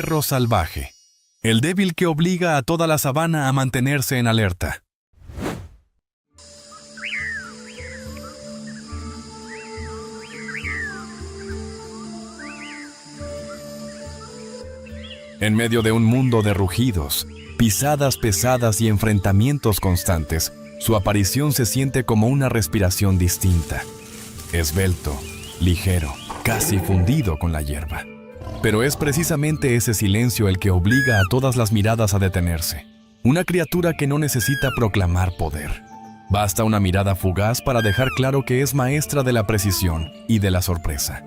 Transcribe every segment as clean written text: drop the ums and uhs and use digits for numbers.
perro salvaje, el débil que obliga a toda la sabana a mantenerse en alerta. En medio de un mundo de rugidos, pisadas pesadas y enfrentamientos constantes, su aparición se siente como una respiración distinta. Esbelto, ligero, casi fundido con la hierba. Pero es precisamente ese silencio el que obliga a todas las miradas a detenerse. Una criatura que no necesita proclamar poder. Basta una mirada fugaz para dejar claro que es maestra de la precisión y de la sorpresa.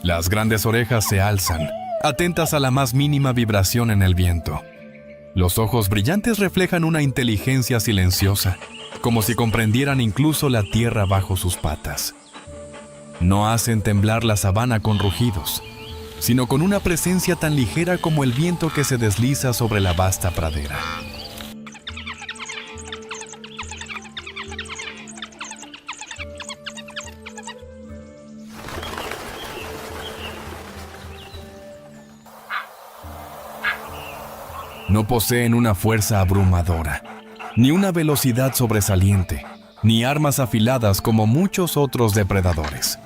Las grandes orejas se alzan, atentas a la más mínima vibración en el viento. Los ojos brillantes reflejan una inteligencia silenciosa, como si comprendieran incluso la tierra bajo sus patas. No hacen temblar la sabana con rugidos, sino con una presencia tan ligera como el viento que se desliza sobre la vasta pradera. No poseen una fuerza abrumadora, ni una velocidad sobresaliente, ni armas afiladas como muchos otros depredadores.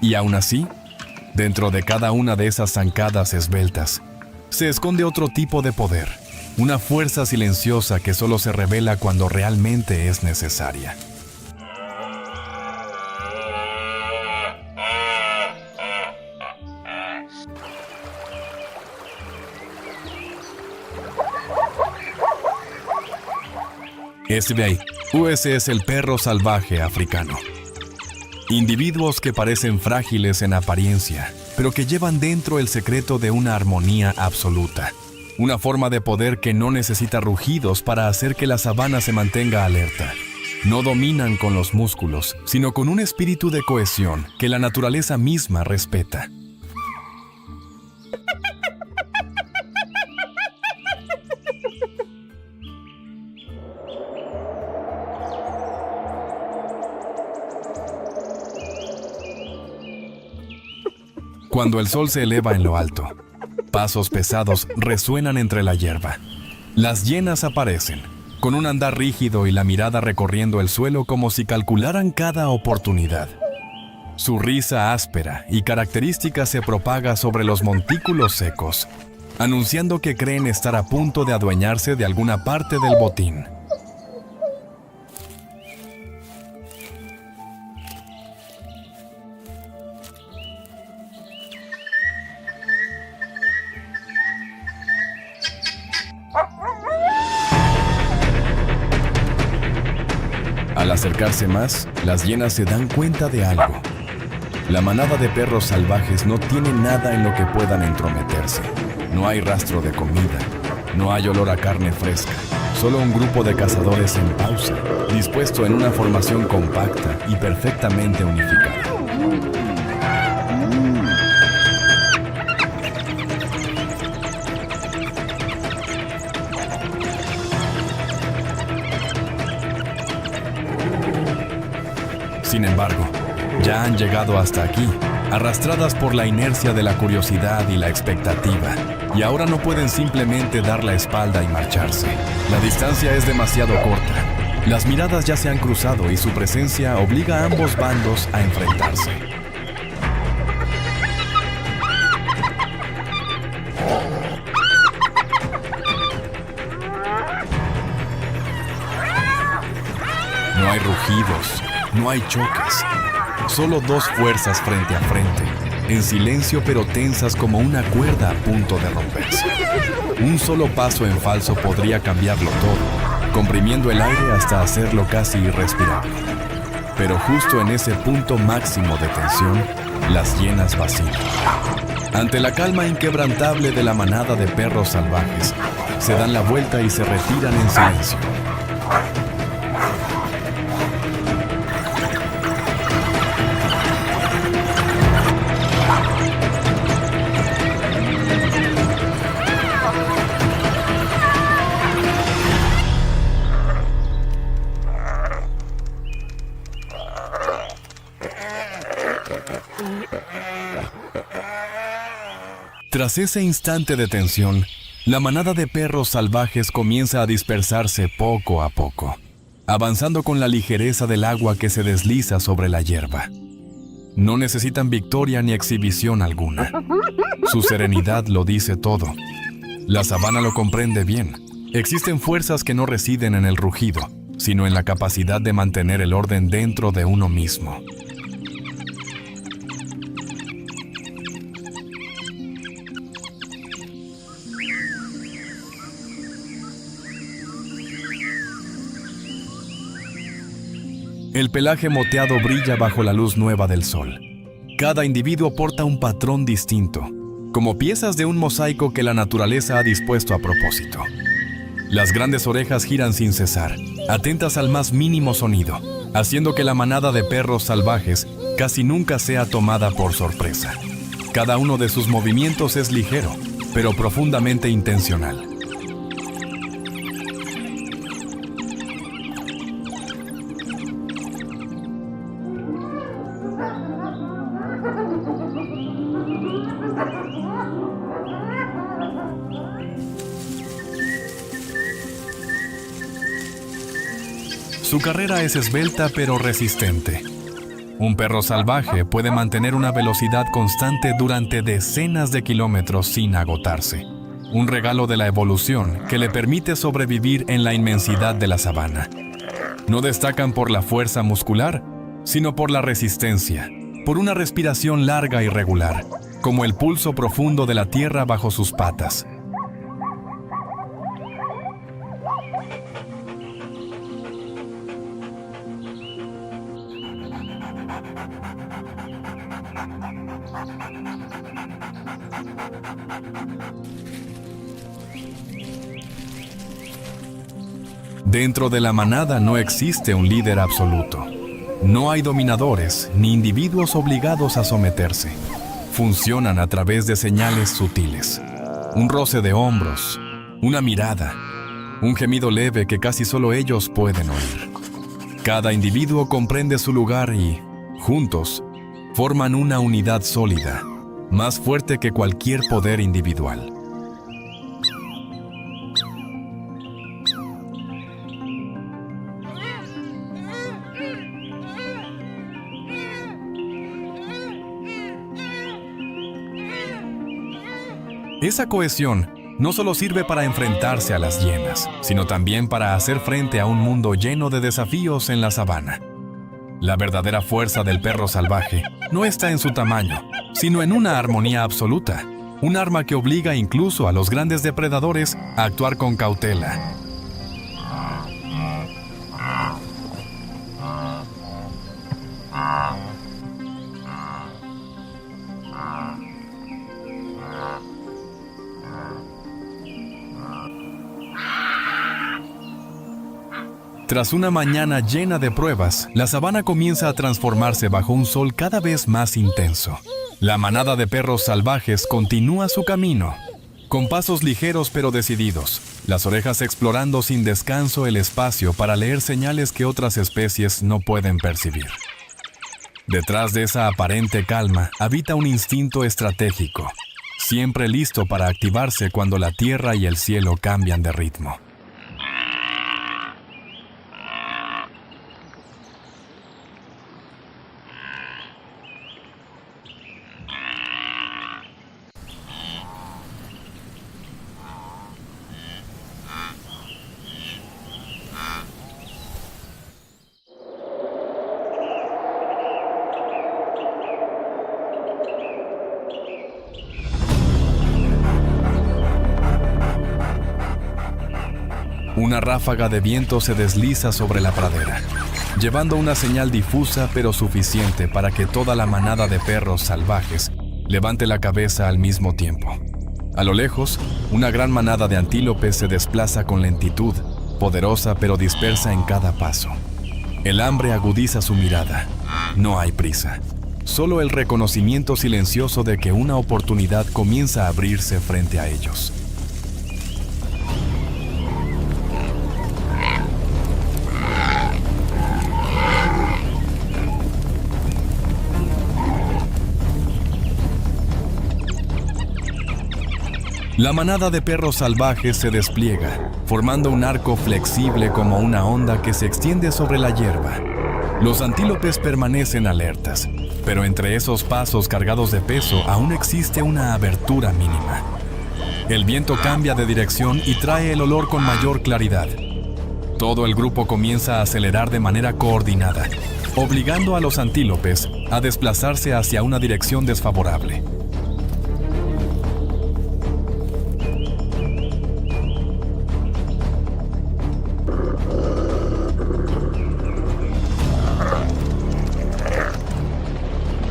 Y aún así, dentro de cada una de esas zancadas esbeltas, se esconde otro tipo de poder, una fuerza silenciosa que solo se revela cuando realmente es necesaria. Ese es el perro salvaje africano. Individuos que parecen frágiles en apariencia, pero que llevan dentro el secreto de una armonía absoluta. Una forma de poder que no necesita rugidos para hacer que la sabana se mantenga alerta. No dominan con los músculos, sino con un espíritu de cohesión que la naturaleza misma respeta. Cuando el sol se eleva en lo alto, pasos pesados resuenan entre la hierba. Las hienas aparecen, con un andar rígido y la mirada recorriendo el suelo como si calcularan cada oportunidad. Su risa áspera y característica se propaga sobre los montículos secos, anunciando que creen estar a punto de adueñarse de alguna parte del botín. Al acercarse más, las hienas se dan cuenta de algo. La manada de perros salvajes no tiene nada en lo que puedan entrometerse. No hay rastro de comida, no hay olor a carne fresca. Solo un grupo de cazadores en pausa, dispuesto en una formación compacta y perfectamente unificada. Sin embargo, ya han llegado hasta aquí, arrastradas por la inercia de la curiosidad y la expectativa, y ahora no pueden simplemente dar la espalda y marcharse. La distancia es demasiado corta. Las miradas ya se han cruzado y su presencia obliga a ambos bandos a enfrentarse. No hay rugidos. No hay choques, solo dos fuerzas frente a frente, en silencio pero tensas como una cuerda a punto de romperse. Un solo paso en falso podría cambiarlo todo, comprimiendo el aire hasta hacerlo casi irrespirable. Pero justo en ese punto máximo de tensión, las hienas vacilan. Ante la calma inquebrantable de la manada de perros salvajes, se dan la vuelta y se retiran en silencio. Tras ese instante de tensión, la manada de perros salvajes comienza a dispersarse poco a poco, avanzando con la ligereza del agua que se desliza sobre la hierba. No necesitan victoria ni exhibición alguna. Su serenidad lo dice todo. La sabana lo comprende bien. Existen fuerzas que no residen en el rugido, sino en la capacidad de mantener el orden dentro de uno mismo. El pelaje moteado brilla bajo la luz nueva del sol. Cada individuo porta un patrón distinto, como piezas de un mosaico que la naturaleza ha dispuesto a propósito. Las grandes orejas giran sin cesar, atentas al más mínimo sonido, haciendo que la manada de perros salvajes casi nunca sea tomada por sorpresa. Cada uno de sus movimientos es ligero, pero profundamente intencional. Su carrera es esbelta pero resistente. Un perro salvaje puede mantener una velocidad constante durante decenas de kilómetros sin agotarse. Un regalo de la evolución que le permite sobrevivir en la inmensidad de la sabana. No destacan por la fuerza muscular, sino por la resistencia, por una respiración larga y regular, como el pulso profundo de la tierra bajo sus patas. Dentro de la manada no existe un líder absoluto. No hay dominadores ni individuos obligados a someterse. Funcionan a través de señales sutiles. Un roce de hombros, una mirada, un gemido leve que casi solo ellos pueden oír. Cada individuo comprende su lugar y, juntos, forman una unidad sólida, más fuerte que cualquier poder individual. Esa cohesión no solo sirve para enfrentarse a las hienas, sino también para hacer frente a un mundo lleno de desafíos en la sabana. La verdadera fuerza del perro salvaje no está en su tamaño, sino en una armonía absoluta, un arma que obliga incluso a los grandes depredadores a actuar con cautela. Tras una mañana llena de pruebas, la sabana comienza a transformarse bajo un sol cada vez más intenso. La manada de perros salvajes continúa su camino, con pasos ligeros pero decididos, las orejas explorando sin descanso el espacio para leer señales que otras especies no pueden percibir. Detrás de esa aparente calma habita un instinto estratégico, siempre listo para activarse cuando la tierra y el cielo cambian de ritmo. Una ráfaga de viento se desliza sobre la pradera, llevando una señal difusa pero suficiente para que toda la manada de perros salvajes levante la cabeza al mismo tiempo. A lo lejos, una gran manada de antílopes se desplaza con lentitud, poderosa pero dispersa en cada paso. El hambre agudiza su mirada. No hay prisa, solo el reconocimiento silencioso de que una oportunidad comienza a abrirse frente a ellos. La manada de perros salvajes se despliega, formando un arco flexible como una onda que se extiende sobre la hierba. Los antílopes permanecen alertas, pero entre esos pasos cargados de peso aún existe una abertura mínima. El viento cambia de dirección y trae el olor con mayor claridad. Todo el grupo comienza a acelerar de manera coordinada, obligando a los antílopes a desplazarse hacia una dirección desfavorable.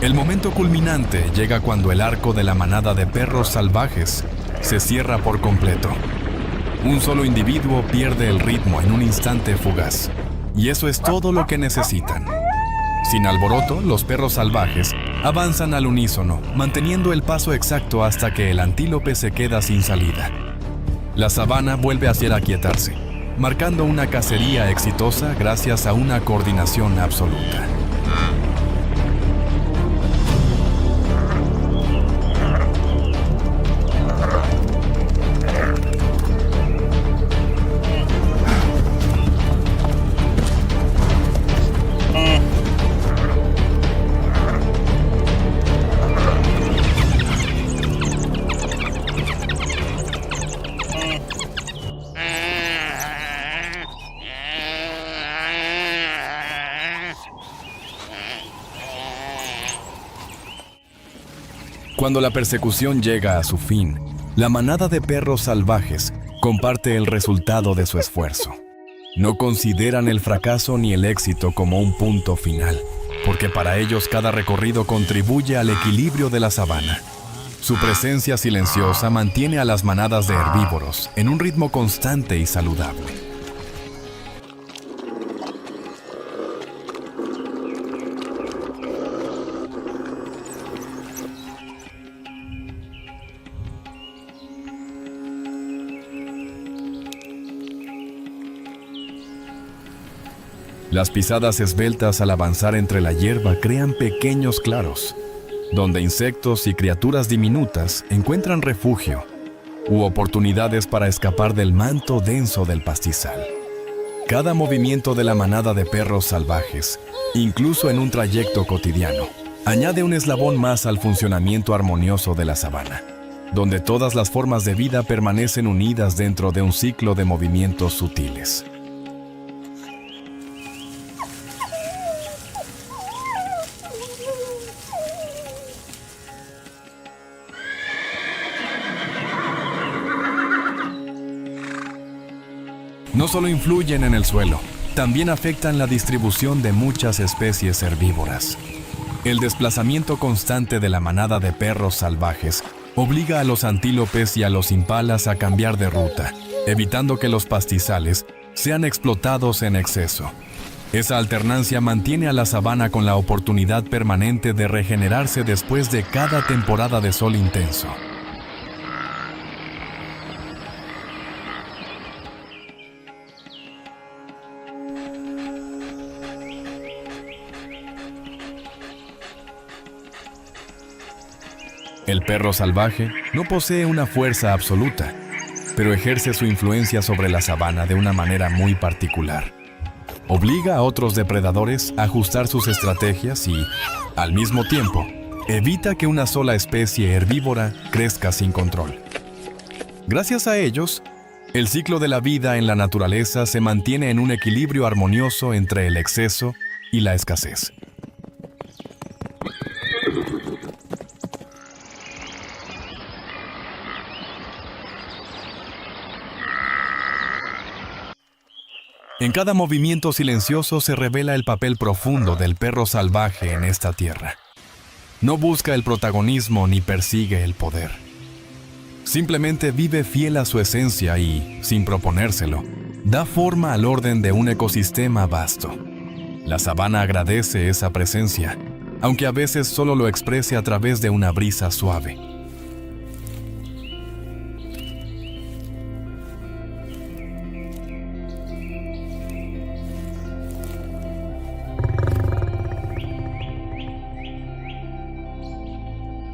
El momento culminante llega cuando el arco de la manada de perros salvajes se cierra por completo. Un solo individuo pierde el ritmo en un instante fugaz, y eso es todo lo que necesitan. Sin alboroto, los perros salvajes avanzan al unísono, manteniendo el paso exacto hasta que el antílope se queda sin salida. La sabana vuelve a aquietarse, marcando una cacería exitosa gracias a una coordinación absoluta. Cuando la persecución llega a su fin, la manada de perros salvajes comparte el resultado de su esfuerzo. No consideran el fracaso ni el éxito como un punto final, porque para ellos cada recorrido contribuye al equilibrio de la sabana. Su presencia silenciosa mantiene a las manadas de herbívoros en un ritmo constante y saludable. Las pisadas esbeltas al avanzar entre la hierba crean pequeños claros, donde insectos y criaturas diminutas encuentran refugio u oportunidades para escapar del manto denso del pastizal. Cada movimiento de la manada de perros salvajes, incluso en un trayecto cotidiano, añade un eslabón más al funcionamiento armonioso de la sabana, donde todas las formas de vida permanecen unidas dentro de un ciclo de movimientos sutiles. No solo influyen en el suelo, también afectan la distribución de muchas especies herbívoras. El desplazamiento constante de la manada de perros salvajes obliga a los antílopes y a los impalas a cambiar de ruta, evitando que los pastizales sean explotados en exceso. Esa alternancia mantiene a la sabana con la oportunidad permanente de regenerarse después de cada temporada de sol intenso. El perro salvaje no posee una fuerza absoluta, pero ejerce su influencia sobre la sabana de una manera muy particular. Obliga a otros depredadores a ajustar sus estrategias y, al mismo tiempo, evita que una sola especie herbívora crezca sin control. Gracias a ellos, el ciclo de la vida en la naturaleza se mantiene en un equilibrio armonioso entre el exceso y la escasez. En cada movimiento silencioso se revela el papel profundo del perro salvaje en esta tierra. No busca el protagonismo ni persigue el poder. Simplemente vive fiel a su esencia y, sin proponérselo, da forma al orden de un ecosistema vasto. La sabana agradece esa presencia, aunque a veces solo lo exprese a través de una brisa suave.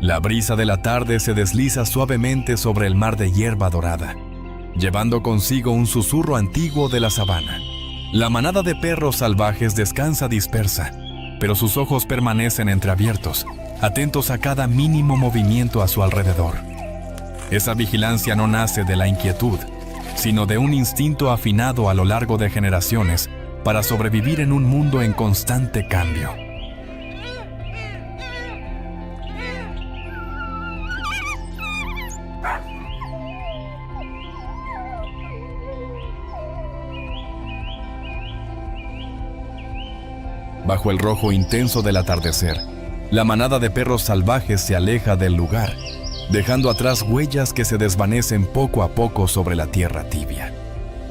La brisa de la tarde se desliza suavemente sobre el mar de hierba dorada, llevando consigo un susurro antiguo de la sabana. La manada de perros salvajes descansa dispersa, pero sus ojos permanecen entreabiertos, atentos a cada mínimo movimiento a su alrededor. Esa vigilancia no nace de la inquietud, sino de un instinto afinado a lo largo de generaciones para sobrevivir en un mundo en constante cambio. Bajo el rojo intenso del atardecer, la manada de perros salvajes se aleja del lugar, dejando atrás huellas que se desvanecen poco a poco sobre la tierra tibia.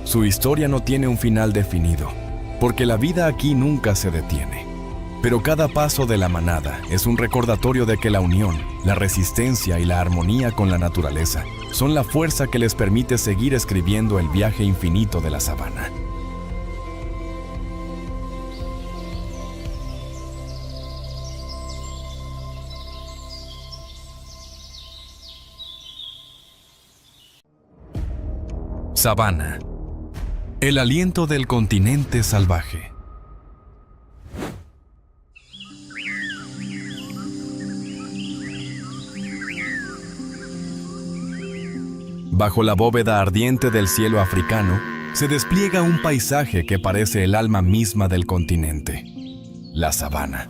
Su historia no tiene un final definido, porque la vida aquí nunca se detiene. Pero cada paso de la manada es un recordatorio de que la unión, la resistencia y la armonía con la naturaleza son la fuerza que les permite seguir escribiendo el viaje infinito de la sabana. Sabana. El aliento del continente salvaje. Bajo la bóveda ardiente del cielo africano, se despliega un paisaje que parece el alma misma del continente. La sabana,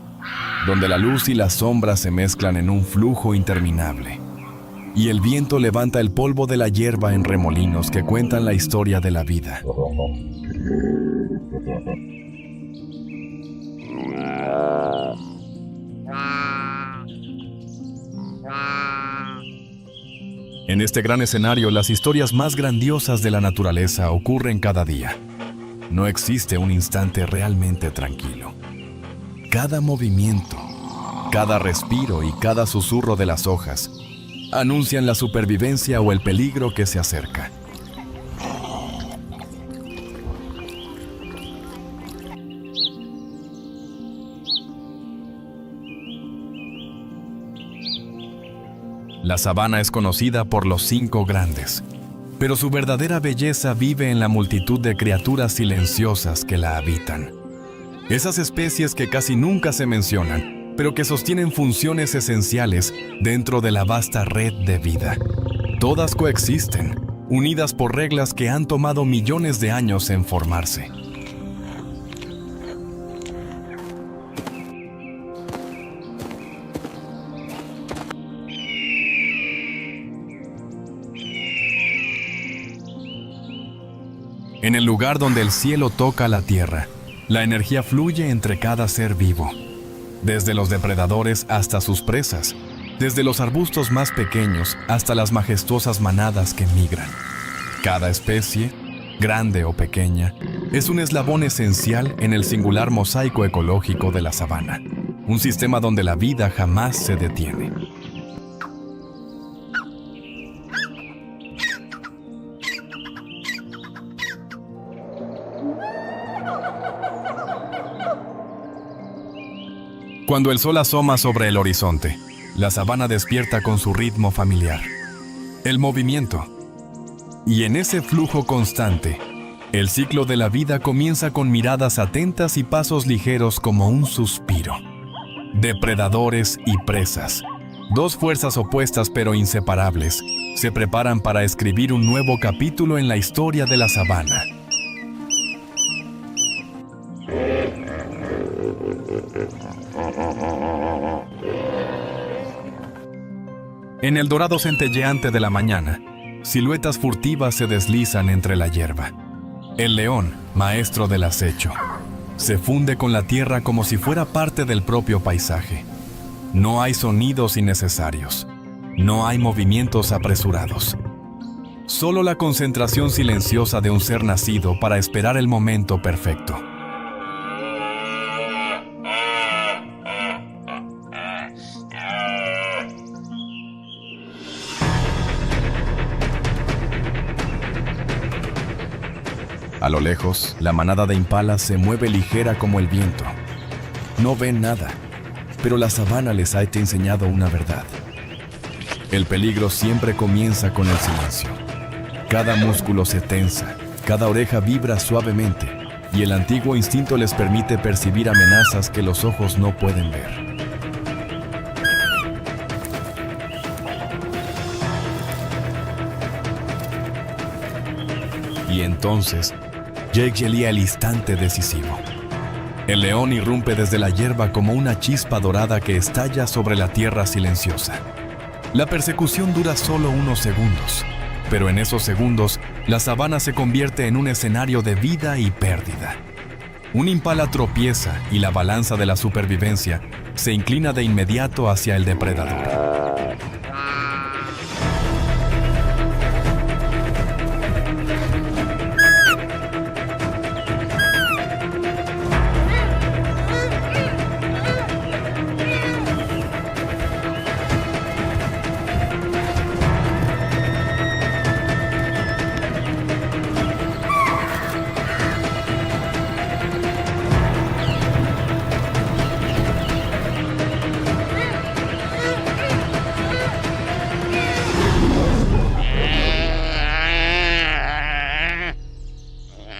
donde la luz y las sombras se mezclan en un flujo interminable. Y el viento levanta el polvo de la hierba en remolinos que cuentan la historia de la vida. En este gran escenario, las historias más grandiosas de la naturaleza ocurren cada día. No existe un instante realmente tranquilo. Cada movimiento, cada respiro y cada susurro de las hojas anuncian la supervivencia o el peligro que se acerca. La sabana es conocida por los 5 grandes, pero su verdadera belleza vive en la multitud de criaturas silenciosas que la habitan. Esas especies que casi nunca se mencionan, pero que sostienen funciones esenciales dentro de la vasta red de vida. Todas coexisten, unidas por reglas que han tomado millones de años en formarse. En el lugar donde el cielo toca la tierra, la energía fluye entre cada ser vivo. Desde los depredadores hasta sus presas, desde los arbustos más pequeños hasta las majestuosas manadas que migran. Cada especie, grande o pequeña, es un eslabón esencial en el singular mosaico ecológico de la sabana, un sistema donde la vida jamás se detiene. Cuando el sol asoma sobre el horizonte, la sabana despierta con su ritmo familiar, el movimiento. Y en ese flujo constante, el ciclo de la vida comienza con miradas atentas y pasos ligeros como un suspiro. Depredadores y presas, 2 fuerzas opuestas pero inseparables, se preparan para escribir un nuevo capítulo en la historia de la sabana. En el dorado centelleante de la mañana, siluetas furtivas se deslizan entre la hierba. El león, maestro del acecho, se funde con la tierra como si fuera parte del propio paisaje. No hay sonidos innecesarios, no hay movimientos apresurados. Solo la concentración silenciosa de un ser nacido para esperar el momento perfecto. A lo lejos, la manada de impalas se mueve ligera como el viento. No ven nada, pero la sabana les ha enseñado una verdad. El peligro siempre comienza con el silencio. Cada músculo se tensa, cada oreja vibra suavemente, y el antiguo instinto les permite percibir amenazas que los ojos no pueden ver. Y entonces, llega el instante decisivo. El león irrumpe desde la hierba como una chispa dorada que estalla sobre la tierra silenciosa. La persecución dura solo unos segundos, pero en esos segundos, la sabana se convierte en un escenario de vida y pérdida. Un impala tropieza y la balanza de la supervivencia se inclina de inmediato hacia el depredador.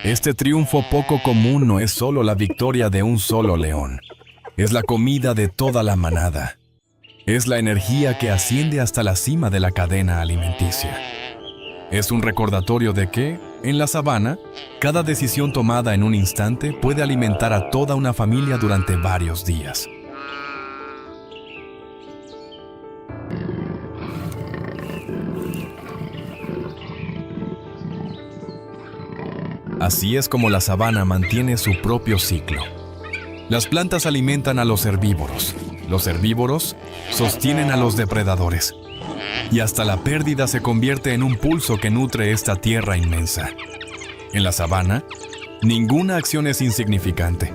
Este triunfo poco común no es solo la victoria de un solo león. Es la comida de toda la manada. Es la energía que asciende hasta la cima de la cadena alimenticia. Es un recordatorio de que, en la sabana, cada decisión tomada en un instante puede alimentar a toda una familia durante varios días. Así es como la sabana mantiene su propio ciclo. Las plantas alimentan a los herbívoros sostienen a los depredadores, y hasta la pérdida se convierte en un pulso que nutre esta tierra inmensa. En la sabana, ninguna acción es insignificante.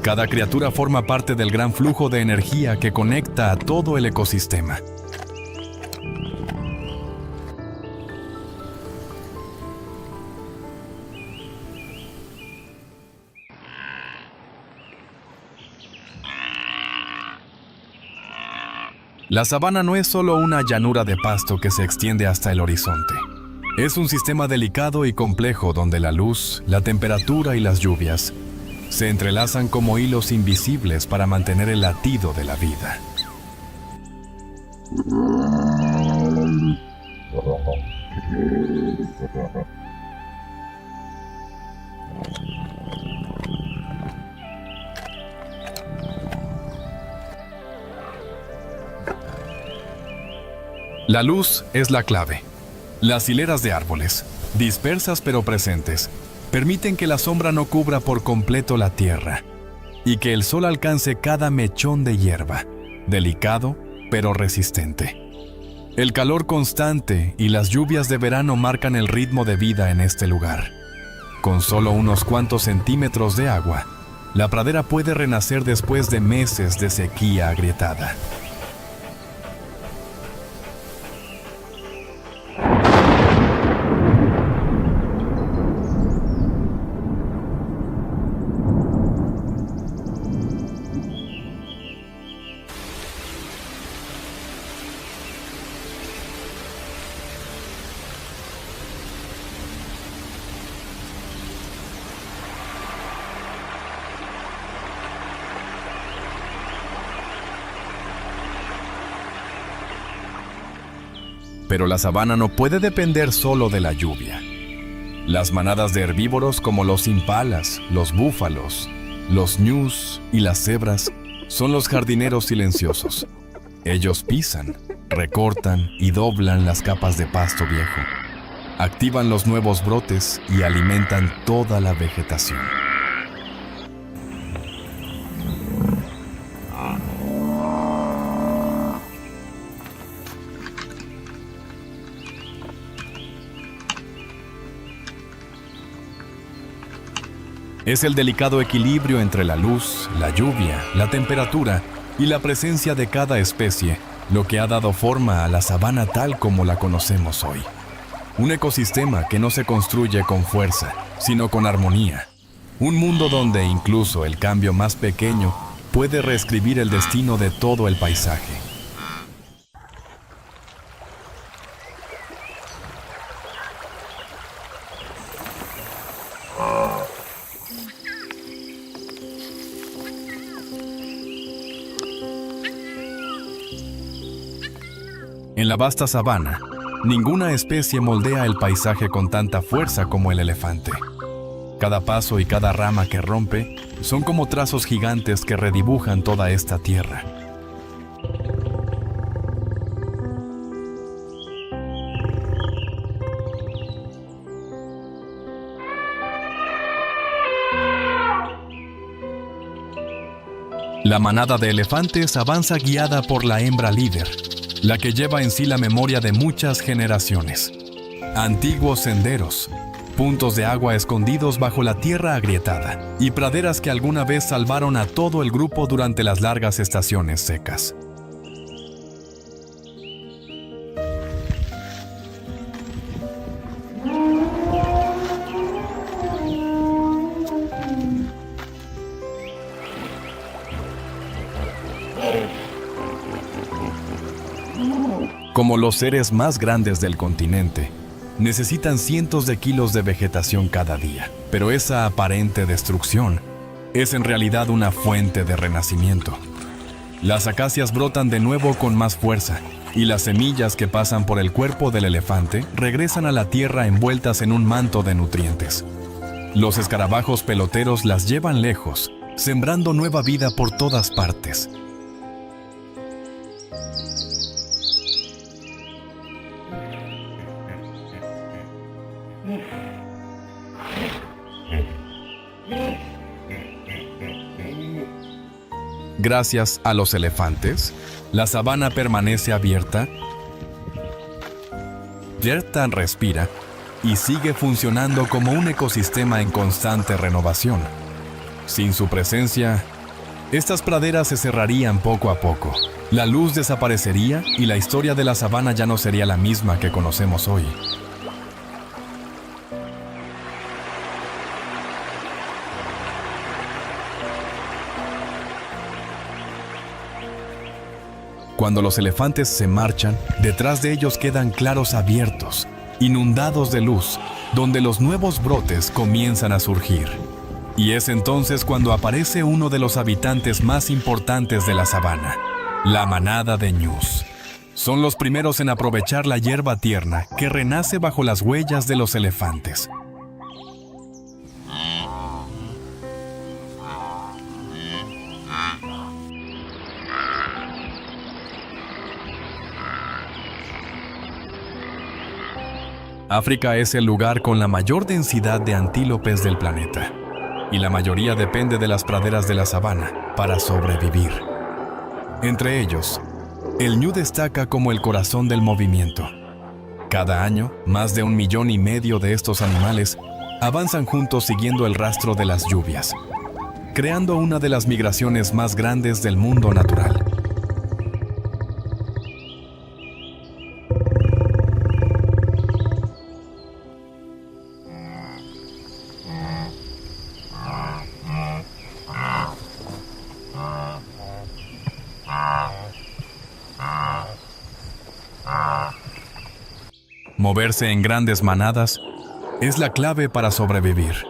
Cada criatura forma parte del gran flujo de energía que conecta a todo el ecosistema. La sabana no es solo una llanura de pasto que se extiende hasta el horizonte. Es un sistema delicado y complejo donde la luz, la temperatura y las lluvias se entrelazan como hilos invisibles para mantener el latido de la vida. La luz es la clave. Las hileras de árboles, dispersas pero presentes, permiten que la sombra no cubra por completo la tierra y que el sol alcance cada mechón de hierba, delicado pero resistente. El calor constante y las lluvias de verano marcan el ritmo de vida en este lugar. Con solo unos cuantos centímetros de agua, la pradera puede renacer después de meses de sequía agrietada. Pero la sabana no puede depender solo de la lluvia. Las manadas de herbívoros como los impalas, los búfalos, los ñus y las cebras son los jardineros silenciosos. Ellos pisan, recortan y doblan las capas de pasto viejo. Activan los nuevos brotes y alimentan toda la vegetación. Es el delicado equilibrio entre la luz, la lluvia, la temperatura y la presencia de cada especie lo que ha dado forma a la sabana tal como la conocemos hoy. Un ecosistema que no se construye con fuerza, sino con armonía. Un mundo donde incluso el cambio más pequeño puede reescribir el destino de todo el paisaje. En la vasta sabana, ninguna especie moldea el paisaje con tanta fuerza como el elefante. Cada paso y cada rama que rompe son como trazos gigantes que redibujan toda esta tierra. La manada de elefantes avanza guiada por la hembra líder, la que lleva en sí la memoria de muchas generaciones. Antiguos senderos, puntos de agua escondidos bajo la tierra agrietada y praderas que alguna vez salvaron a todo el grupo durante las largas estaciones secas. Como los seres más grandes del continente, necesitan cientos de kilos de vegetación cada día, pero esa aparente destrucción es en realidad una fuente de renacimiento. Las acacias brotan de nuevo con más fuerza, y las semillas que pasan por el cuerpo del elefante regresan a la tierra envueltas en un manto de nutrientes. Los escarabajos peloteros las llevan lejos, sembrando nueva vida por todas partes. Gracias a los elefantes, la sabana permanece abierta, respira y sigue funcionando como un ecosistema en constante renovación. Sin su presencia, estas praderas se cerrarían poco a poco. La luz desaparecería y la historia de la sabana ya no sería la misma que conocemos hoy. Cuando los elefantes se marchan, detrás de ellos quedan claros abiertos, inundados de luz, donde los nuevos brotes comienzan a surgir. Y es entonces cuando aparece uno de los habitantes más importantes de la sabana, la manada de ñus. Son los primeros en aprovechar la hierba tierna que renace bajo las huellas de los elefantes. África es el lugar con la mayor densidad de antílopes del planeta, y la mayoría depende de las praderas de la sabana para sobrevivir. Entre ellos, el ñu destaca como el corazón del movimiento. Cada año, más de 1,5 millones de estos animales avanzan juntos siguiendo el rastro de las lluvias, creando una de las migraciones más grandes del mundo natural. Moverse en grandes manadas es la clave para sobrevivir.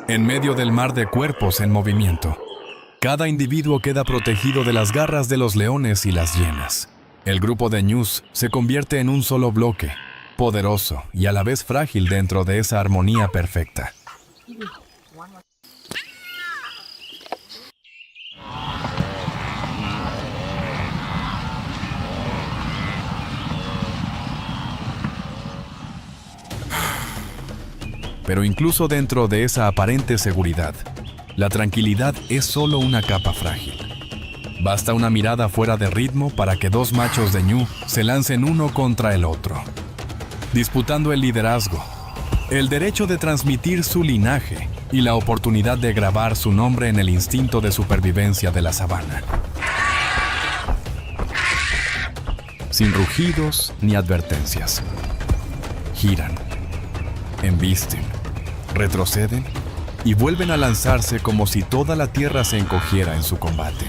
En medio del mar de cuerpos en movimiento, cada individuo queda protegido de las garras de los leones y las hienas. El grupo de ñus se convierte en un solo bloque, poderoso y a la vez frágil dentro de esa armonía perfecta. Pero incluso dentro de esa aparente seguridad, la tranquilidad es solo una capa frágil. Basta una mirada fuera de ritmo para que dos machos de ñu se lancen uno contra el otro, disputando el liderazgo, el derecho de transmitir su linaje y la oportunidad de grabar su nombre en el instinto de supervivencia de la sabana. Sin rugidos ni advertencias. Giran, embisten, retroceden y vuelven a lanzarse como si toda la tierra se encogiera en su combate.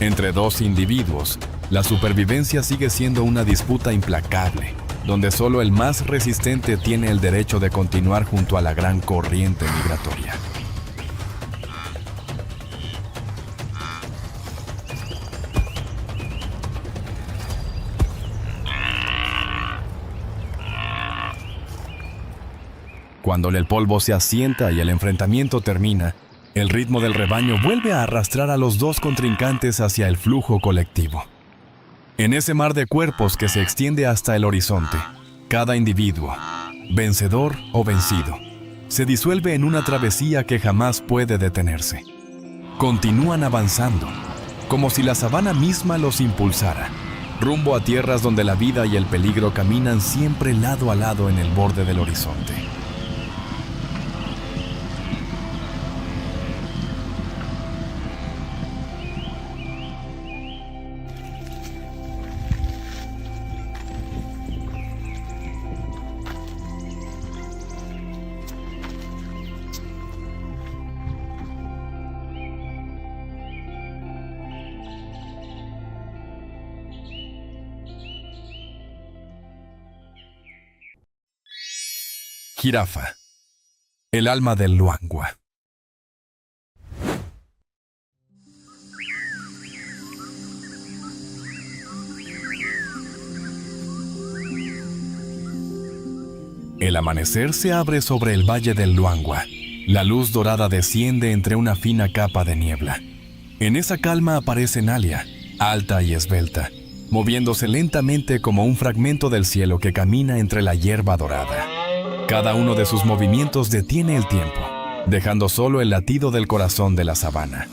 Entre dos individuos, la supervivencia sigue siendo una disputa implacable, donde solo el más resistente tiene el derecho de continuar junto a la gran corriente migratoria. Cuando el polvo se asienta y el enfrentamiento termina, el ritmo del rebaño vuelve a arrastrar a los dos contrincantes hacia el flujo colectivo. En ese mar de cuerpos que se extiende hasta el horizonte, cada individuo, vencedor o vencido, se disuelve en una travesía que jamás puede detenerse. Continúan avanzando, como si la sabana misma los impulsara, rumbo a tierras donde la vida y el peligro caminan siempre lado a lado en el borde del horizonte. Jirafa, el alma del Luangwa. El amanecer se abre sobre el valle del Luangwa. La luz dorada desciende entre una fina capa de niebla. En esa calma aparece Nalia, alta y esbelta, moviéndose lentamente como un fragmento del cielo que camina entre la hierba dorada. Cada uno de sus movimientos detiene el tiempo, dejando solo el latido del corazón de la sabana.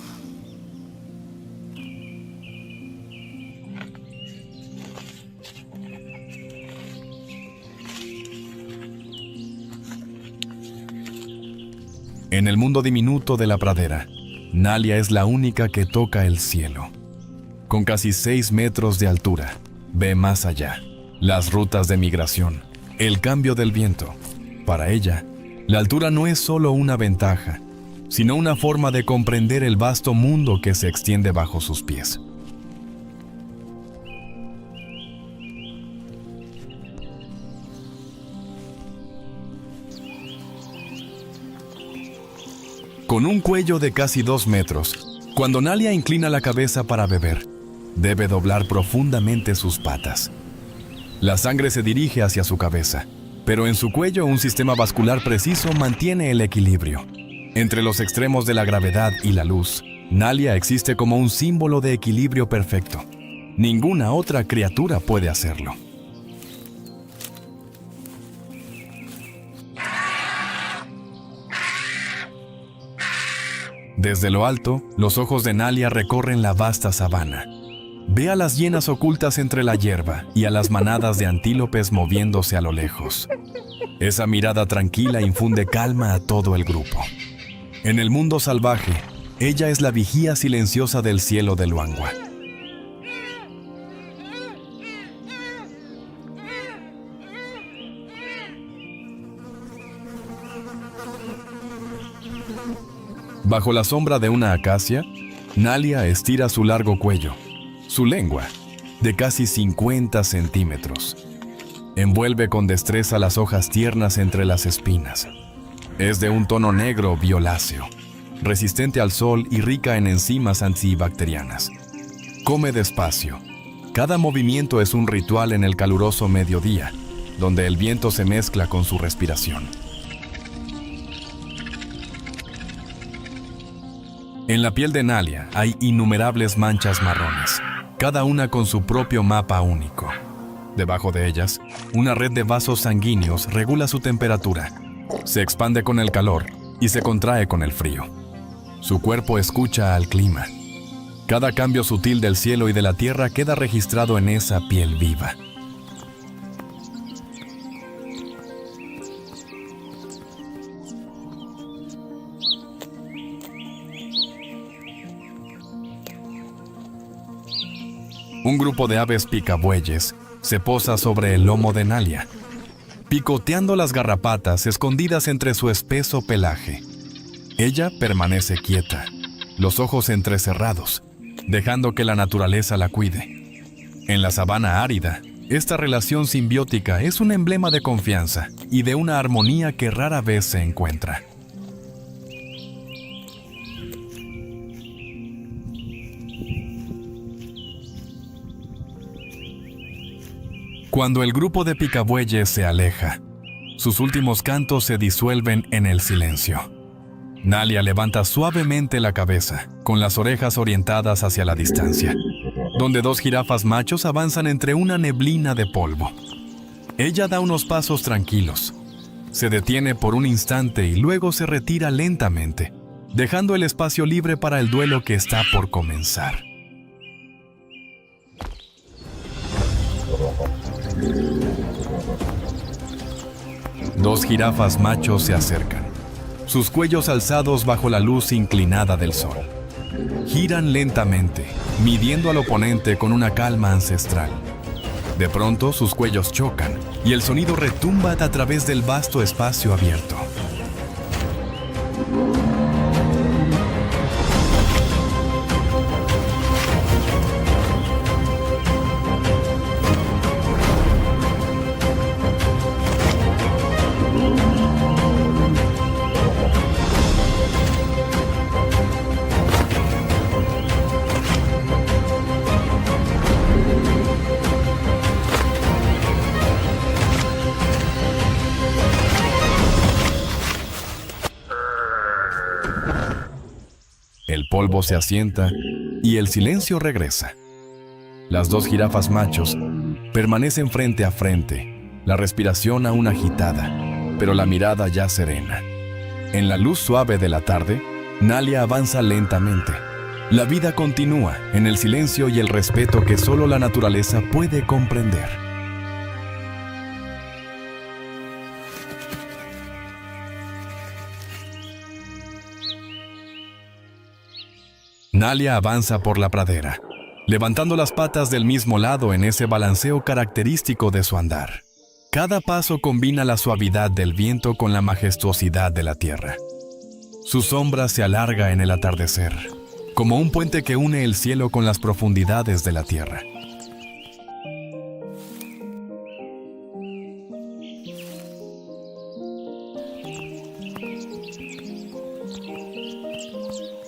En el mundo diminuto de la pradera, Nalia es la única que toca el cielo. Con casi 6 metros de altura, ve más allá, las rutas de migración, el cambio del viento. Para ella, la altura no es solo una ventaja, sino una forma de comprender el vasto mundo que se extiende bajo sus pies. Con un cuello de casi 2 metros, cuando Nalia inclina la cabeza para beber, debe doblar profundamente sus patas. La sangre se dirige hacia su cabeza, pero en su cuello un sistema vascular preciso mantiene el equilibrio. Entre los extremos de la gravedad y la luz, Nalia existe como un símbolo de equilibrio perfecto. Ninguna otra criatura puede hacerlo. Desde lo alto, los ojos de Nalia recorren la vasta sabana. Ve a las hienas ocultas entre la hierba y a las manadas de antílopes moviéndose a lo lejos. Esa mirada tranquila infunde calma a todo el grupo. En el mundo salvaje, ella es la vigía silenciosa del cielo de Luangwa. Bajo la sombra de una acacia, Nalia estira su largo cuello, su lengua, de casi 50 centímetros. Envuelve con destreza las hojas tiernas entre las espinas. Es de un tono negro violáceo, resistente al sol y rica en enzimas antibacterianas. Come despacio. Cada movimiento es un ritual en el caluroso mediodía, donde el viento se mezcla con su respiración. En la piel de Nalia hay innumerables manchas marrones, cada una con su propio mapa único. Debajo de ellas, una red de vasos sanguíneos regula su temperatura. Se expande con el calor y se contrae con el frío. Su cuerpo escucha al clima. Cada cambio sutil del cielo y de la tierra queda registrado en esa piel viva. Un grupo de aves picabueyes se posa sobre el lomo de Nalia, picoteando las garrapatas escondidas entre su espeso pelaje. Ella permanece quieta, los ojos entrecerrados, dejando que la naturaleza la cuide. En la sabana árida, esta relación simbiótica es un emblema de confianza y de una armonía que rara vez se encuentra. Cuando el grupo de picabueyes se aleja, Sus últimos cantos se disuelven en el silencio. Nalia levanta suavemente la cabeza, con las orejas orientadas hacia la distancia, donde dos jirafas machos avanzan entre una neblina de polvo. Ella da unos pasos tranquilos. Se detiene por un instante y luego se retira lentamente, dejando el espacio libre para el duelo que está por comenzar. Dos jirafas machos se acercan, sus cuellos alzados bajo la luz inclinada del sol. Giran lentamente, midiendo al oponente con una calma ancestral. De pronto, sus cuellos chocan y el sonido retumba a través del vasto espacio abierto. El polvo se asienta y el silencio regresa. Las dos jirafas machos permanecen frente a frente, la respiración aún agitada, pero la mirada ya serena. En la luz suave de la tarde, Nalia avanza lentamente. La vida continúa en el silencio y el respeto que solo la naturaleza puede comprender. Nalia avanza por la pradera, levantando las patas del mismo lado en ese balanceo característico de su andar. Cada paso combina la suavidad del viento con la majestuosidad de la tierra. Su sombra se alarga en el atardecer, como un puente que une el cielo con las profundidades de la tierra.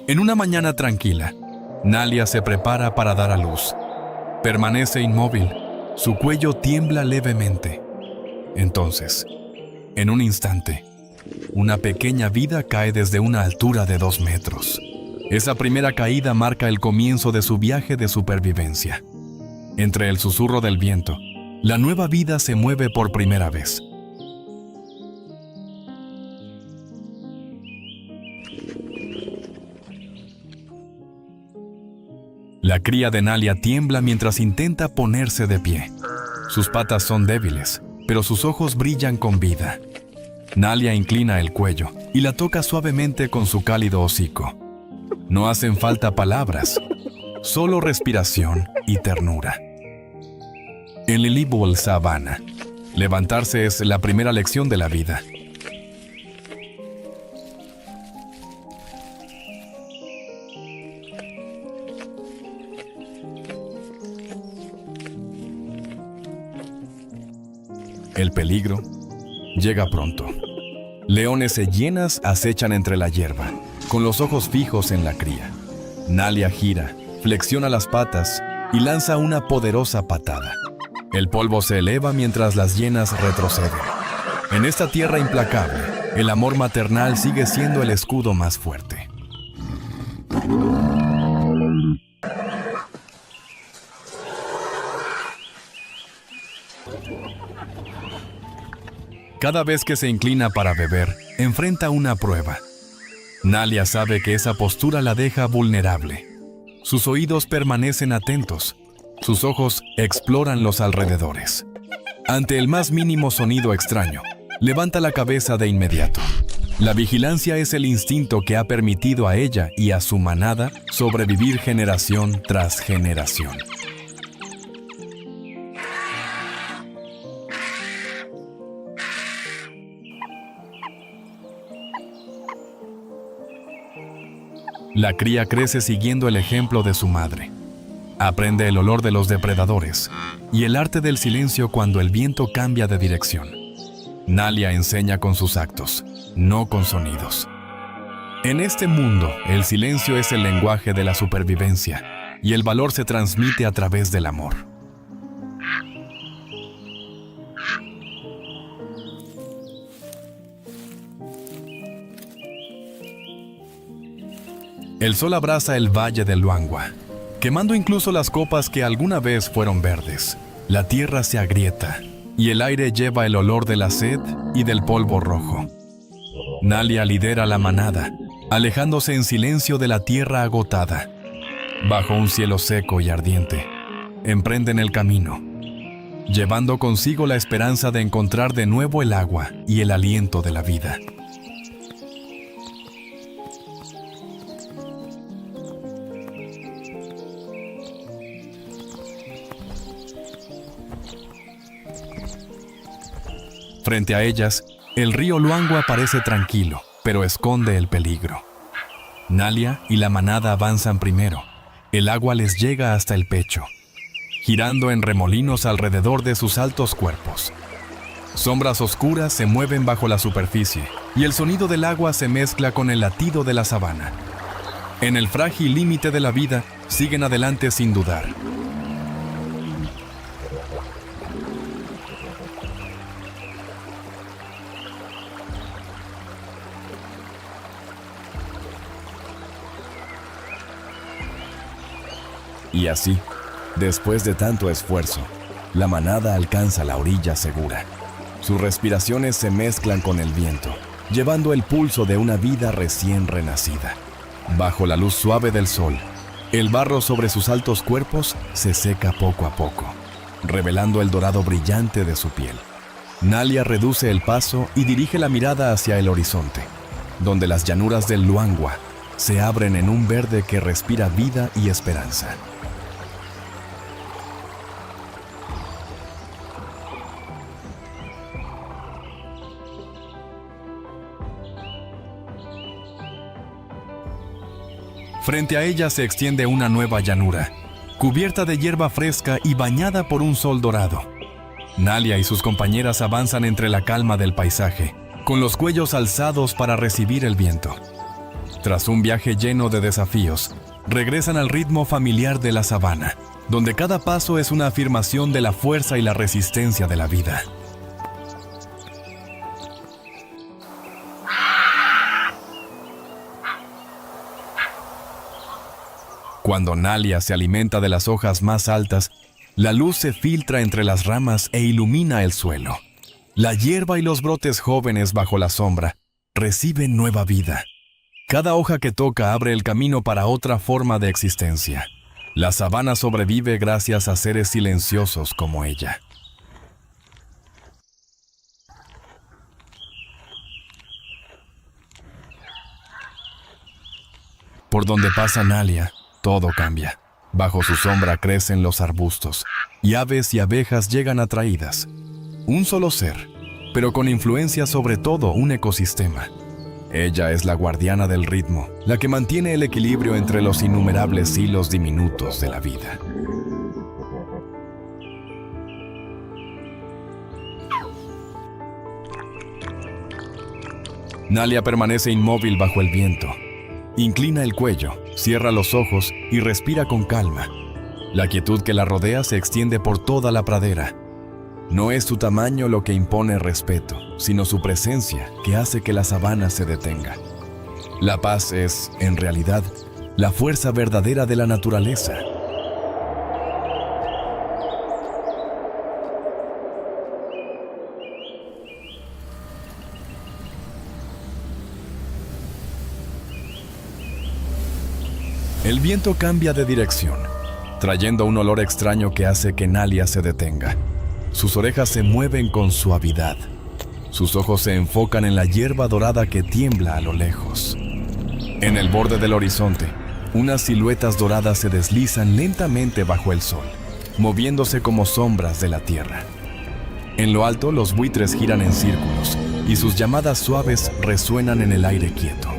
En una mañana tranquila, Nalia se prepara para dar a luz. Permanece inmóvil, su cuello tiembla levemente. Entonces, en un instante, una pequeña vida cae desde una altura de 2 metros. Esa primera caída marca el comienzo de su viaje de supervivencia. Entre el susurro del viento, la nueva vida se mueve por primera vez. La cría de Nalia tiembla mientras intenta ponerse de pie. Sus patas son débiles, pero sus ojos brillan con vida. Nalia inclina el cuello y la toca suavemente con su cálido hocico. No hacen falta palabras, solo respiración y ternura. En Lilliput, Savannah, levantarse es la primera lección de la vida. El peligro llega pronto. Leones en hienas acechan entre la hierba, con los ojos fijos en la cría. Nalia gira, flexiona las patas y lanza una poderosa patada. El polvo se eleva mientras las hienas retroceden. En esta tierra implacable, el amor maternal sigue siendo el escudo más fuerte. Cada vez que se inclina para beber, enfrenta una prueba. Nalia sabe que esa postura la deja vulnerable. Sus oídos permanecen atentos. Sus ojos exploran los alrededores. Ante el más mínimo sonido extraño, levanta la cabeza de inmediato. La vigilancia es el instinto que ha permitido a ella y a su manada sobrevivir generación tras generación. La cría crece siguiendo el ejemplo de su madre. Aprende el olor de los depredadores y el arte del silencio cuando el viento cambia de dirección. Nalia enseña con sus actos, no con sonidos. En este mundo, el silencio es el lenguaje de la supervivencia y el valor se transmite a través del amor. El sol abraza el valle del Luangwa, quemando incluso las copas que alguna vez fueron verdes. La tierra se agrieta y el aire lleva el olor de la sed y del polvo rojo. Nalia lidera la manada, alejándose en silencio de la tierra agotada. Bajo un cielo seco y ardiente, emprenden el camino, llevando consigo la esperanza de encontrar de nuevo el agua y el aliento de la vida. Frente a ellas, el río Luangwa parece tranquilo, pero esconde el peligro. Nalia y la manada avanzan primero. El agua les llega hasta el pecho, girando en remolinos alrededor de sus altos cuerpos. Sombras oscuras se mueven bajo la superficie y el sonido del agua se mezcla con el latido de la sabana. En el frágil límite de la vida, siguen adelante sin dudar. Y así, después de tanto esfuerzo, la manada alcanza la orilla segura. Sus respiraciones se mezclan con el viento, llevando el pulso de una vida recién renacida. Bajo la luz suave del sol, el barro sobre sus altos cuerpos se seca poco a poco, revelando el dorado brillante de su piel. Nalia reduce el paso y dirige la mirada hacia el horizonte, donde las llanuras del Luangwa se abren en un verde que respira vida y esperanza. Frente a ella se extiende una nueva llanura, cubierta de hierba fresca y bañada por un sol dorado. Nalia y sus compañeras avanzan entre la calma del paisaje, con los cuellos alzados para recibir el viento. Tras un viaje lleno de desafíos, regresan al ritmo familiar de la sabana, donde cada paso es una afirmación de la fuerza y la resistencia de la vida. Cuando Nalia se alimenta de las hojas más altas, la luz se filtra entre las ramas e ilumina el suelo. La hierba y los brotes jóvenes bajo la sombra reciben nueva vida. Cada hoja que toca abre el camino para otra forma de existencia. La sabana sobrevive gracias a seres silenciosos como ella. Por donde pasa Nalia, todo cambia. Bajo su sombra crecen los arbustos, y aves y abejas llegan atraídas. Un solo ser, pero con influencia sobre todo un ecosistema. Ella es la guardiana del ritmo, la que mantiene el equilibrio entre los innumerables hilos diminutos de la vida. Nalia permanece inmóvil bajo el viento. Inclina el cuello, cierra los ojos y respira con calma. La quietud que la rodea se extiende por toda la pradera. No es su tamaño lo que impone respeto, sino su presencia que hace que la sabana se detenga. La paz es, en realidad, la fuerza verdadera de la naturaleza. El viento cambia de dirección, trayendo un olor extraño que hace que Nalia se detenga. Sus orejas se mueven con suavidad. Sus ojos se enfocan en la hierba dorada que tiembla a lo lejos. En el borde del horizonte, unas siluetas doradas se deslizan lentamente bajo el sol, moviéndose como sombras de la tierra. En lo alto, los buitres giran en círculos y sus llamadas suaves resuenan en el aire quieto.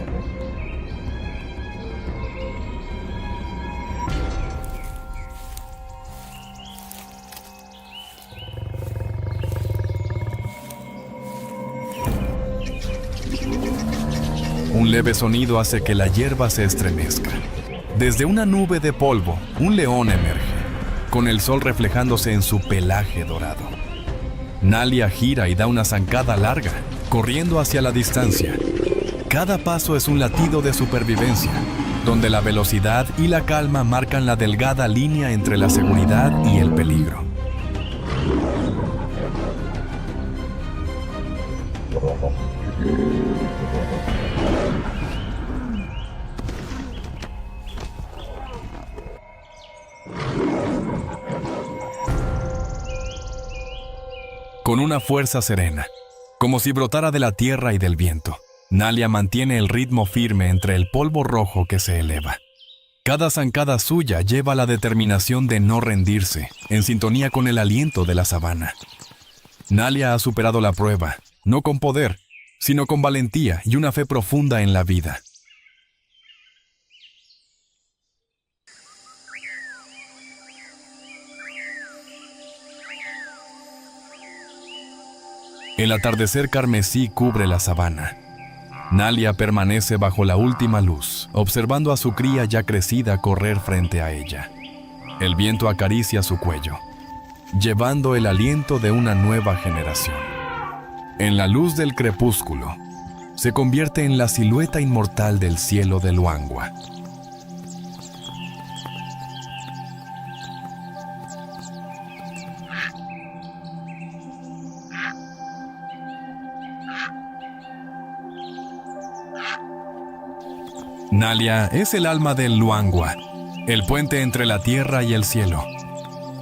Un leve sonido hace que la hierba se estremezca. Desde una nube de polvo, un león emerge, con el sol reflejándose en su pelaje dorado. Nalia gira y da una zancada larga, corriendo hacia la distancia. Cada paso es un latido de supervivencia, donde la velocidad y la calma marcan la delgada línea entre la seguridad y el peligro. Con una fuerza serena, como si brotara de la tierra y del viento, Nalia mantiene el ritmo firme entre el polvo rojo que se eleva. Cada zancada suya lleva la determinación de no rendirse, en sintonía con el aliento de la sabana. Nalia ha superado la prueba, no con poder, sino con valentía y una fe profunda en la vida. El atardecer carmesí cubre la sabana. Nalia permanece bajo la última luz, observando a su cría ya crecida correr frente a ella. El viento acaricia su cuello, llevando el aliento de una nueva generación. En la luz del crepúsculo, se convierte en la silueta inmortal del cielo de Luangwa. Nalia es el alma del Luangwa, el puente entre la tierra y el cielo.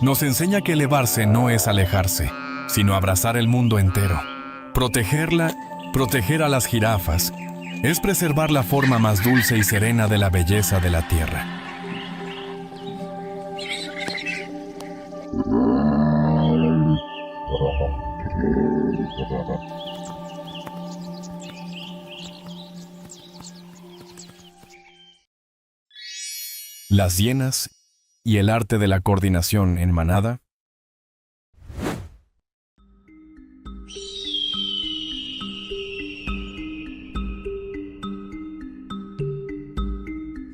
Nos enseña que elevarse no es alejarse, sino abrazar el mundo entero. Protegerla, proteger a las jirafas, es preservar la forma más dulce y serena de la belleza de la tierra. Las hienas y el arte de la coordinación en manada.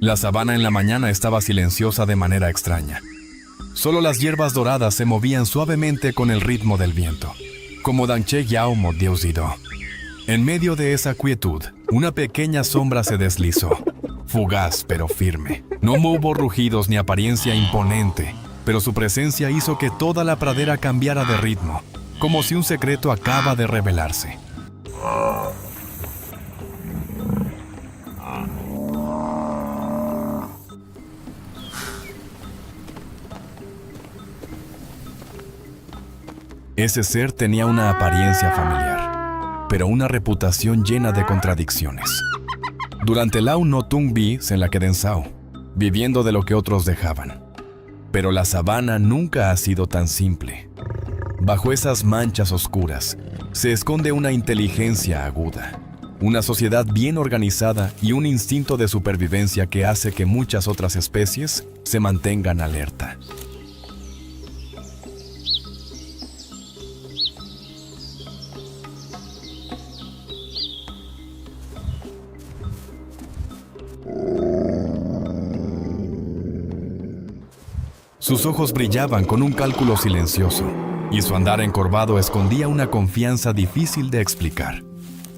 La sabana en la mañana estaba silenciosa de manera extraña. Solo las hierbas doradas se movían suavemente con el ritmo del viento, como Danche Yaumo Diosido. En medio de esa quietud, una pequeña sombra se deslizó. Fugaz pero firme. No hubo rugidos ni apariencia imponente, pero su presencia hizo que toda la pradera cambiara de ritmo, como si un secreto acaba de revelarse. Ese ser tenía una apariencia familiar, pero una reputación llena de contradicciones. Durante Lau no Tung Bi se la quedó en Sao, viviendo de lo que otros dejaban. Pero la sabana nunca ha sido tan simple. Bajo esas manchas oscuras se esconde una inteligencia aguda, una sociedad bien organizada y un instinto de supervivencia que hace que muchas otras especies se mantengan alerta. Sus ojos brillaban con un cálculo silencioso, y su andar encorvado escondía una confianza difícil de explicar.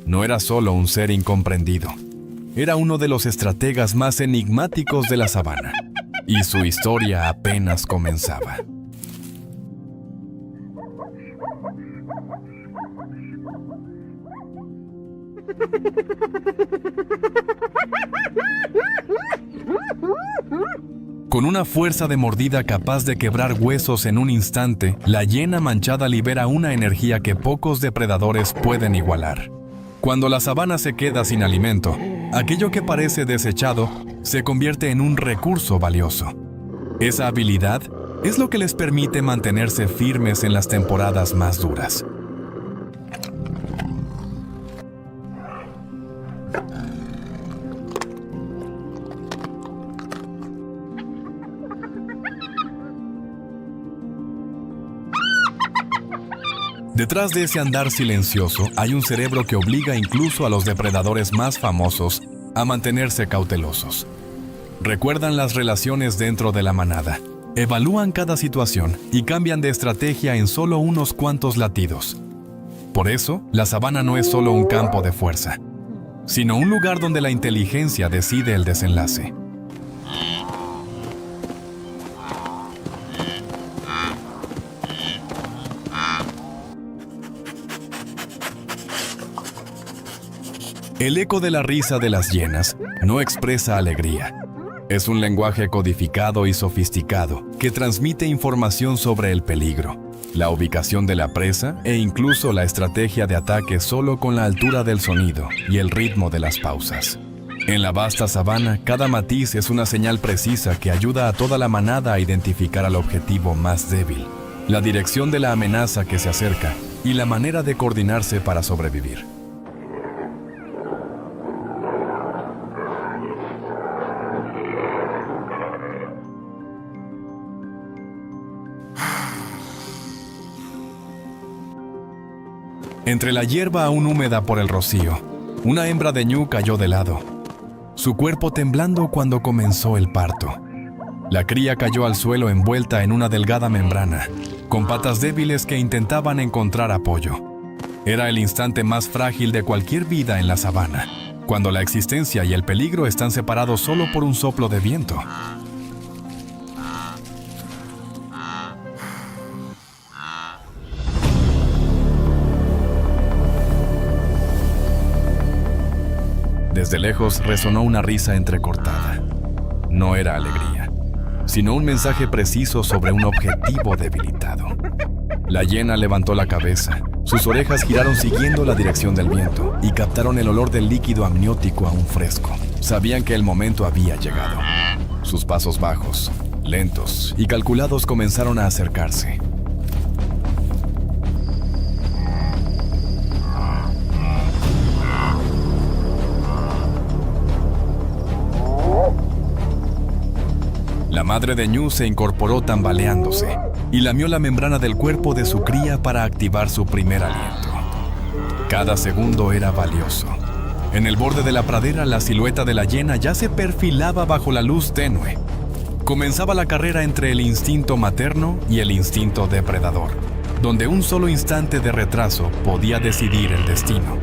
No era solo un ser incomprendido, era uno de los estrategas más enigmáticos de la sabana, y su historia apenas comenzaba. Con una fuerza de mordida capaz de quebrar huesos en un instante, la hiena manchada libera una energía que pocos depredadores pueden igualar. Cuando la sabana se queda sin alimento, aquello que parece desechado se convierte en un recurso valioso. Esa habilidad es lo que les permite mantenerse firmes en las temporadas más duras. Detrás de ese andar silencioso hay un cerebro que obliga incluso a los depredadores más famosos a mantenerse cautelosos. Recuerdan las relaciones dentro de la manada, evalúan cada situación y cambian de estrategia en solo unos cuantos latidos. Por eso, la sabana no es solo un campo de fuerza, sino un lugar donde la inteligencia decide el desenlace. El eco de la risa de las hienas no expresa alegría. Es un lenguaje codificado y sofisticado que transmite información sobre el peligro, la ubicación de la presa e incluso la estrategia de ataque solo con la altura del sonido y el ritmo de las pausas. En la vasta sabana, cada matiz es una señal precisa que ayuda a toda la manada a identificar al objetivo más débil, la dirección de la amenaza que se acerca y la manera de coordinarse para sobrevivir. Entre la hierba aún húmeda por el rocío, una hembra de ñu cayó de lado, su cuerpo temblando cuando comenzó el parto. La cría cayó al suelo envuelta en una delgada membrana, con patas débiles que intentaban encontrar apoyo. Era el instante más frágil de cualquier vida en la sabana, cuando la existencia y el peligro están separados solo por un soplo de viento. Desde lejos resonó una risa entrecortada. No era alegría, sino un mensaje preciso sobre un objetivo debilitado. La hiena levantó la cabeza. Sus orejas giraron siguiendo la dirección del viento y captaron el olor del líquido amniótico aún fresco. Sabían que el momento había llegado. Sus pasos bajos, lentos y calculados comenzaron a acercarse. La madre de ñu se incorporó tambaleándose y lamió la membrana del cuerpo de su cría para activar su primer aliento. Cada segundo era valioso. En el borde de la pradera, la silueta de la hiena ya se perfilaba bajo la luz tenue. Comenzaba la carrera entre el instinto materno y el instinto depredador, donde un solo instante de retraso podía decidir el destino.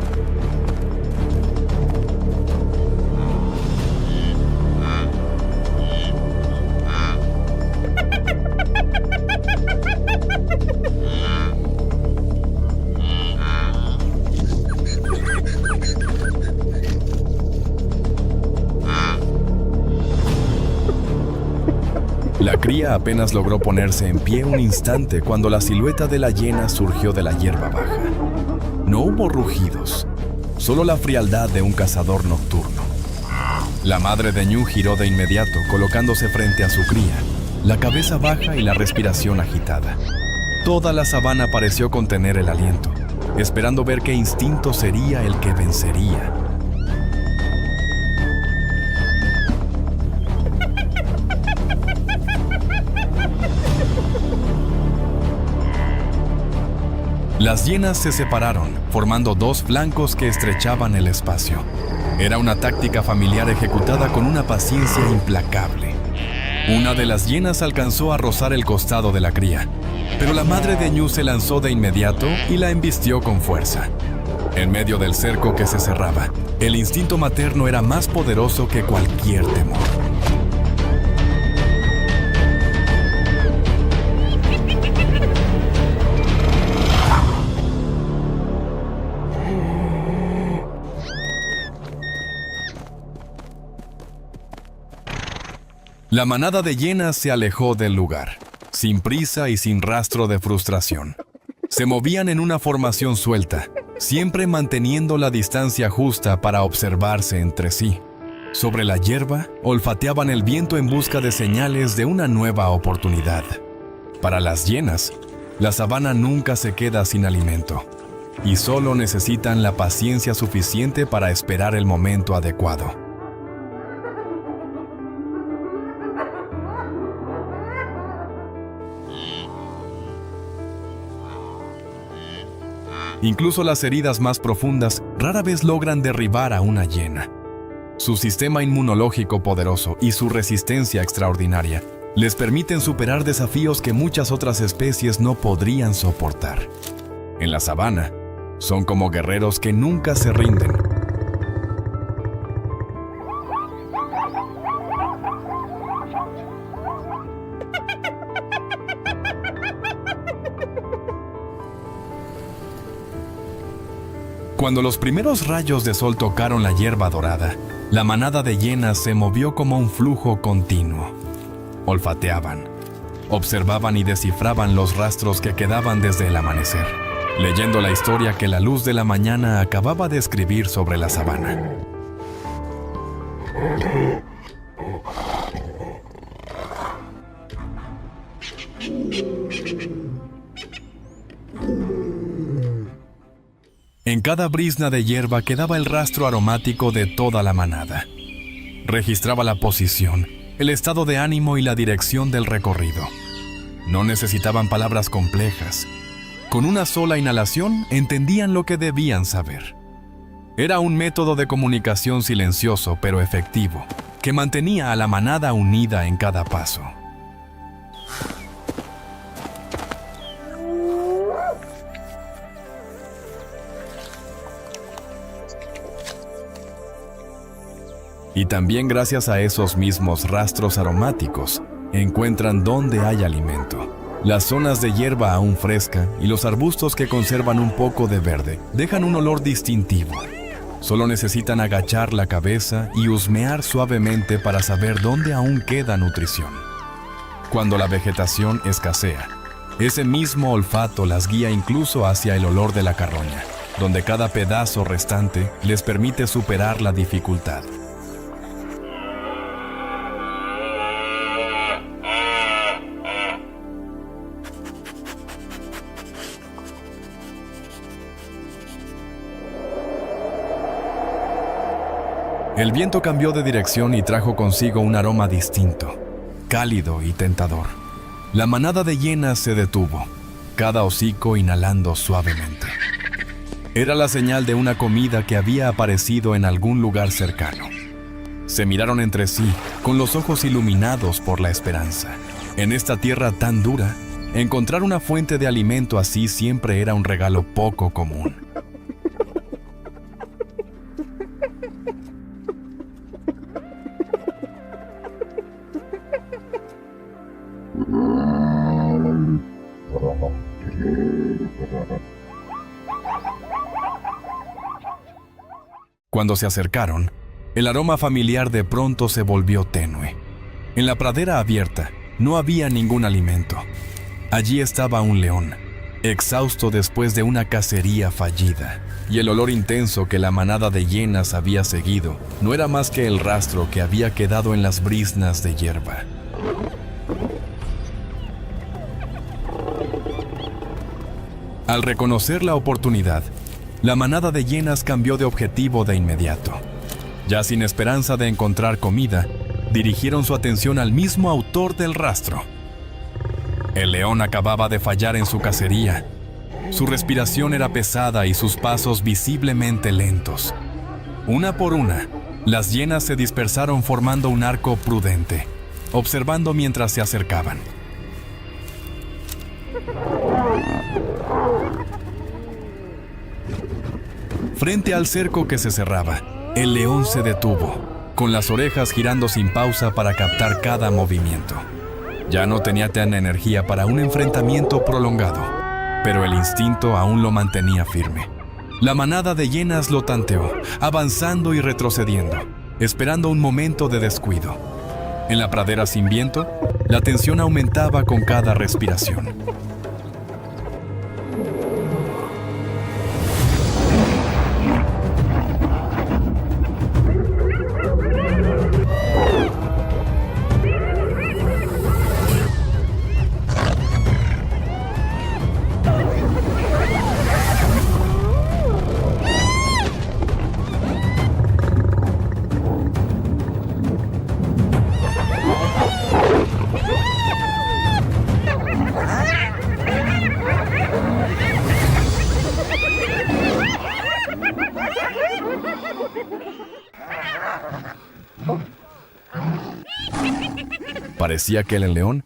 La cría apenas logró ponerse en pie un instante cuando la silueta de la hiena surgió de la hierba baja. No hubo rugidos, solo la frialdad de un cazador nocturno. La madre de ñu giró de inmediato, colocándose frente a su cría, la cabeza baja y la respiración agitada. Toda la sabana pareció contener el aliento, esperando ver qué instinto sería el que vencería. Las hienas se separaron, formando dos flancos que estrechaban el espacio. Era una táctica familiar ejecutada con una paciencia implacable. Una de las hienas alcanzó a rozar el costado de la cría, pero la madre de ñu se lanzó de inmediato y la embistió con fuerza. En medio del cerco que se cerraba, el instinto materno era más poderoso que cualquier temor. La manada de hienas se alejó del lugar, sin prisa y sin rastro de frustración. Se movían en una formación suelta, siempre manteniendo la distancia justa para observarse entre sí. Sobre la hierba, olfateaban el viento en busca de señales de una nueva oportunidad. Para las hienas, la sabana nunca se queda sin alimento, y solo necesitan la paciencia suficiente para esperar el momento adecuado. Incluso las heridas más profundas rara vez logran derribar a una hiena. Su sistema inmunológico poderoso y su resistencia extraordinaria les permiten superar desafíos que muchas otras especies no podrían soportar. En la sabana, son como guerreros que nunca se rinden. Cuando los primeros rayos de sol tocaron la hierba dorada, la manada de hienas se movió como un flujo continuo. Olfateaban, observaban y descifraban los rastros que quedaban desde el amanecer, leyendo la historia que la luz de la mañana acababa de escribir sobre la sabana. En cada brizna de hierba quedaba el rastro aromático de toda la manada. Registraba la posición, el estado de ánimo y la dirección del recorrido. No necesitaban palabras complejas. Con una sola inhalación entendían lo que debían saber. Era un método de comunicación silencioso pero efectivo, que mantenía a la manada unida en cada paso. Y también gracias a esos mismos rastros aromáticos, encuentran dónde hay alimento. Las zonas de hierba aún fresca y los arbustos que conservan un poco de verde dejan un olor distintivo. Solo necesitan agachar la cabeza y husmear suavemente para saber dónde aún queda nutrición. Cuando la vegetación escasea, ese mismo olfato las guía incluso hacia el olor de la carroña, donde cada pedazo restante les permite superar la dificultad. El viento cambió de dirección y trajo consigo un aroma distinto, cálido y tentador. La manada de hienas se detuvo, cada hocico inhalando suavemente. Era la señal de una comida que había aparecido en algún lugar cercano. Se miraron entre sí, con los ojos iluminados por la esperanza. En esta tierra tan dura, encontrar una fuente de alimento así siempre era un regalo poco común. Cuando se acercaron, el aroma familiar de pronto se volvió tenue. En la pradera abierta no había ningún alimento. Allí estaba un león, exhausto después de una cacería fallida, y el olor intenso que la manada de hienas había seguido no era más que el rastro que había quedado en las briznas de hierba. Al reconocer la oportunidad, la manada de hienas cambió de objetivo de inmediato. Ya sin esperanza de encontrar comida, dirigieron su atención al mismo autor del rastro. El león acababa de fallar en su cacería. Su respiración era pesada y sus pasos visiblemente lentos. Una por una, las hienas se dispersaron formando un arco prudente, observando mientras se acercaban. Frente al cerco que se cerraba, el león se detuvo, con las orejas girando sin pausa para captar cada movimiento. Ya no tenía tan energía para un enfrentamiento prolongado, pero el instinto aún lo mantenía firme. La manada de hienas lo tanteó, avanzando y retrocediendo, esperando un momento de descuido. En la pradera sin viento, la tensión aumentaba con cada respiración. Parecía que el león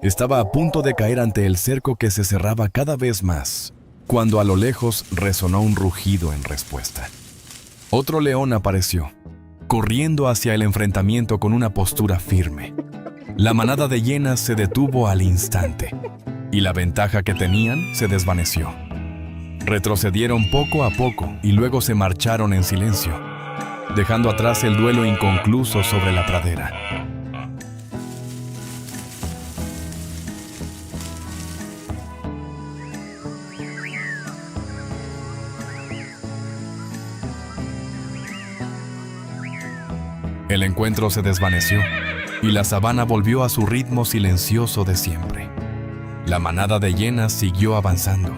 estaba a punto de caer ante el cerco que se cerraba cada vez más, cuando a lo lejos resonó un rugido en respuesta. Otro león apareció, corriendo hacia el enfrentamiento con una postura firme. La manada de hienas se detuvo al instante, y la ventaja que tenían se desvaneció. Retrocedieron poco a poco y luego se marcharon en silencio, dejando atrás el duelo inconcluso sobre la pradera. El encuentro se desvaneció y la sabana volvió a su ritmo silencioso de siempre. La manada de hienas siguió avanzando,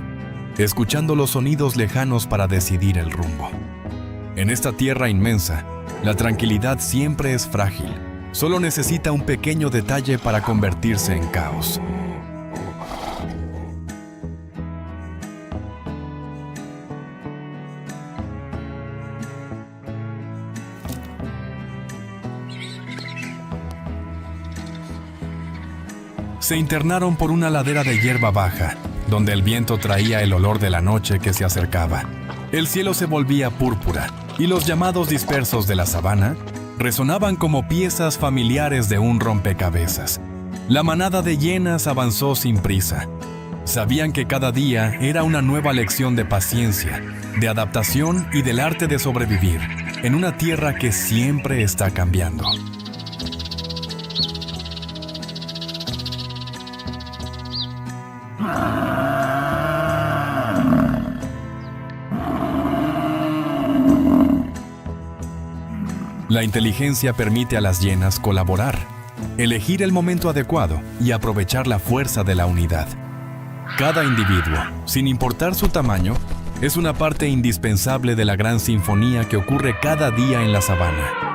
escuchando los sonidos lejanos para decidir el rumbo. En esta tierra inmensa, la tranquilidad siempre es frágil. Solo necesita un pequeño detalle para convertirse en caos. Se internaron por una ladera de hierba baja, donde el viento traía el olor de la noche que se acercaba. El cielo se volvía púrpura, y los llamados dispersos de la sabana resonaban como piezas familiares de un rompecabezas. La manada de hienas avanzó sin prisa. Sabían que cada día era una nueva lección de paciencia, de adaptación y del arte de sobrevivir en una tierra que siempre está cambiando. La inteligencia permite a las hienas colaborar, elegir el momento adecuado y aprovechar la fuerza de la unidad. Cada individuo, sin importar su tamaño, es una parte indispensable de la gran sinfonía que ocurre cada día en la sabana.